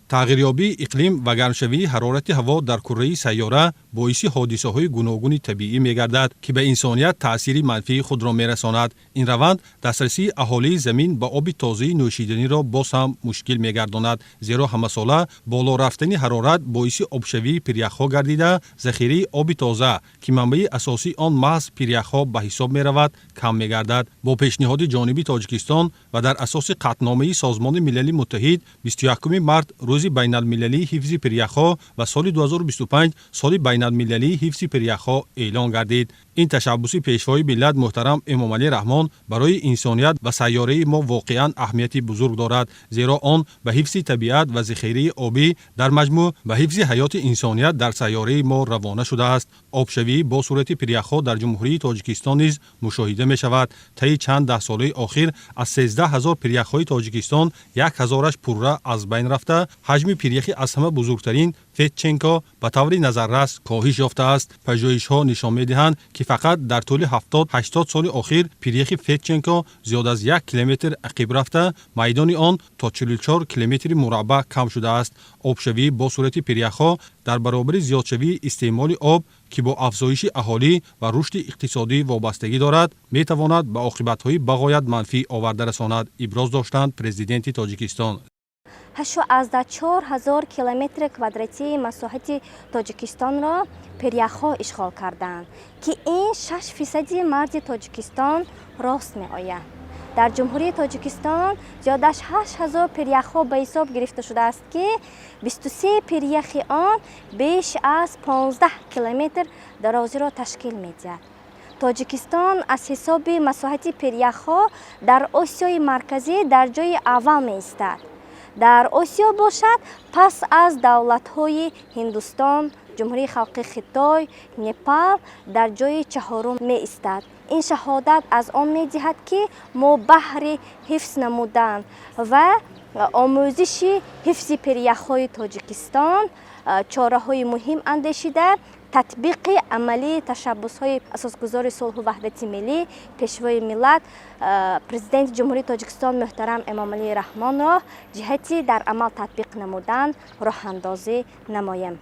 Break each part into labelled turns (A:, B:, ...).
A: тағйирёбии иқлим ва гармшавии ҳарорати ҳаво дар курраи сайёра боиси ҳодисаҳои гуногуни табиӣ мегардад, ки ба инсоният таъсири манфии худро мерасонад. Ин раванд дастрасии аҳолии замин ба оби тозаи нӯшиданиро боз ҳам мушкил мегардонад, зеро ҳамасола боло рафтани ҳарорат боиси обшавии пиряхҳо гардида, захираи оби тоза, ки манбаи асосии он маҳз пиряхҳо ба ҳисоб меравад, кам мегардад. Бо пешниҳоди ҷониби Тоҷикистон ва дар асоси қатъномаи Созмони Милали Муттаҳид 21 март рӯзи байналмилалии ҳифзи пиряхҳо ва соли 2025 соли байналмилалии ҳифзи пиряхҳо эълон гардид. ин ташаббуси пешвои миллат муҳтарам Эмомалӣ Раҳмон барои инсоният ва сайёраи мо воқеан аҳамияти бузург дорад, зеро он ба ҳифзи табиат ва захираи обӣ, дар маҷмӯъ ба ҳифзи ҳаёти инсоният дар сайёраи мо равона шудааст. Обшавӣ бо сурати пиряхҳо дар Ҷумҳурии Тоҷикистон низ мушоҳида мешавад. таи чанд даҳсолаи охир аз 13 000 пиряхҳои Тоҷикистон 1 000-аш пурра аз байн рафта, ҳаҷми пиряхи аз ҳама бузургтарин Фетченко ба таври назаррас коҳиш ёфтааст. Пажӯҳишҳо нишон медиҳанд, ки фақат дар тӯли 70-80 соли охир пиряхи Фетченко зиёд аз 1 километр ақиб рафта, майдони он то 44 километри мураббаъ кам шудааст. Обшавӣ бо сурати пиряхҳо дар баробари зиёдшавии истеъмоли об, ки бо афзоиши аҳолӣ ва рушди иқтисодӣ вобастагӣ дорад, метавонад ба оқибатҳои бағоят манфӣ оварда расонад, иброз доштанд президенти Тоҷикистон.
B: 84,000 километри квадратии масоҳати Тоҷикистонро пиряхҳо ишғол карданд, ки ин 6% марзи Тоҷикистон рост меояд. дар ҷумҳурии Тоҷикистон зиёдаш 8000 пиряхҳо ба ҳисоб гирифта шудааст, ки 23 пиряхи он беш аз 15 километр дарозиро ташкил медиҳад. Тоҷикистон аз ҳисоби масоҳати пиряхҳо дар Осиёи марказӣ дар ҷойи аввал меистад. дар Осиё бошад, пас аз давлатҳои Ҳиндустон, ҷумҳурии халқи Хитой, Непал дар ҷойи чаҳорум меистад. ин шаҳодат аз он медиҳад, ки мо баҳри ҳифз намудан ва омӯзиши ҳифзи пиряхҳои Тоҷикистон чораҳои муҳим андешида, татбиқи амалии ташаббусҳои асосгузори сулҳу ваҳдати миллӣ, пешвои миллат, президенти ҷумҳурии Тоҷикистон муҳтарам Эмомалӣ Раҳмонро ҷиҳати дар амал татбиқ намудан роҳандозӣ намоем.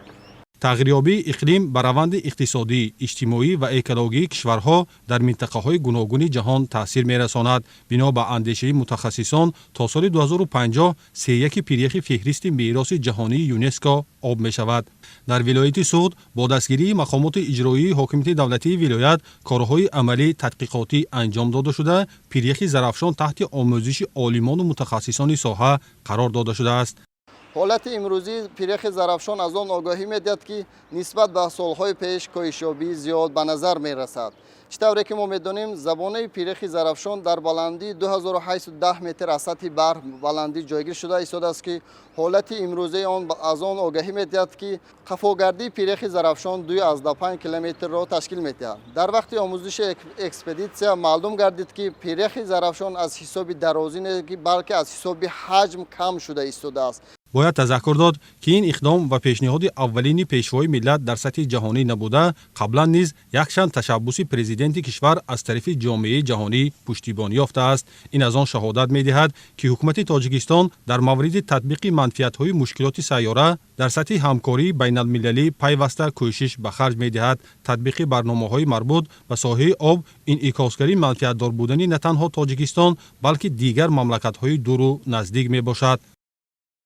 A: тағйирёбии иқлим ба раванди иқтисодӣ, иҷтимоӣ ва экологии кишварҳо дар минтақаҳои гуногуни ҷаҳон таъсир мерасонад. Бино ба андешаи мутахассисон, то соли 2050 31 пиряхи феҳристи мероси ҷаҳонии ЮНЕСКО об мешавад. дар вилояти Суғд бо дастгирии мақомоти иҷроии ҳокимияти давлатии вилоят корҳои амалӣ тадқиқотӣ анҷом дода шуда, пиряхи зарафшон таҳти омӯзиши олимону мутахассисони соҳа қарор дода шудааст.
C: ҳолати имрӯзии пиряхи зарафшон аз он огоҳӣ медиҳад, ки нисбат ба солҳои пеш коҳишёбӣ зиёд ба назар мерасад. чӣ тавре ки мо медонем, забонаи пиряхи зарафшон дар баландии 2810 метр аз сатҳи баҳр баландӣ ҷойгир шуда истодааст, ки ҳолати имрӯзаи он аз он огоҳӣ медиҳад, ки қафогардии пиряхи зарафшон 2,5 километрро ташкил медиҳад. дар вақти омӯзиши экспедитсия маълум гардид, ки пиряхи зарафшон аз ҳисоби дарозӣ не, балки аз ҳисоби ҳаҷм кам шуда истодааст.
A: бояд тазаккур дод, ки ин иқдом ва пешниҳоди аввалини пешвои миллат дар сатҳи ҷаҳонӣ набуда, қаблан низ якчанд ташаббуси президенти кишвар аз тарафи ҷомеаи ҷаҳонӣ пуштибонӣ ёфтааст. ин аз он шаҳодат медиҳад, ки ҳукумати Тоҷикистон дар мавриди татбиқи манфиатҳои мушкилоти сайёра дар сатҳи ҳамкории байналмилалӣ пайваста кӯшиш ба харҷ медиҳад. татбиқи барномаҳои марбут ба соҳаи об инъикосгарии манфиатдор будани на танҳо Тоҷикистон, балки дигар мамлакатҳои дуру наздик мебошад.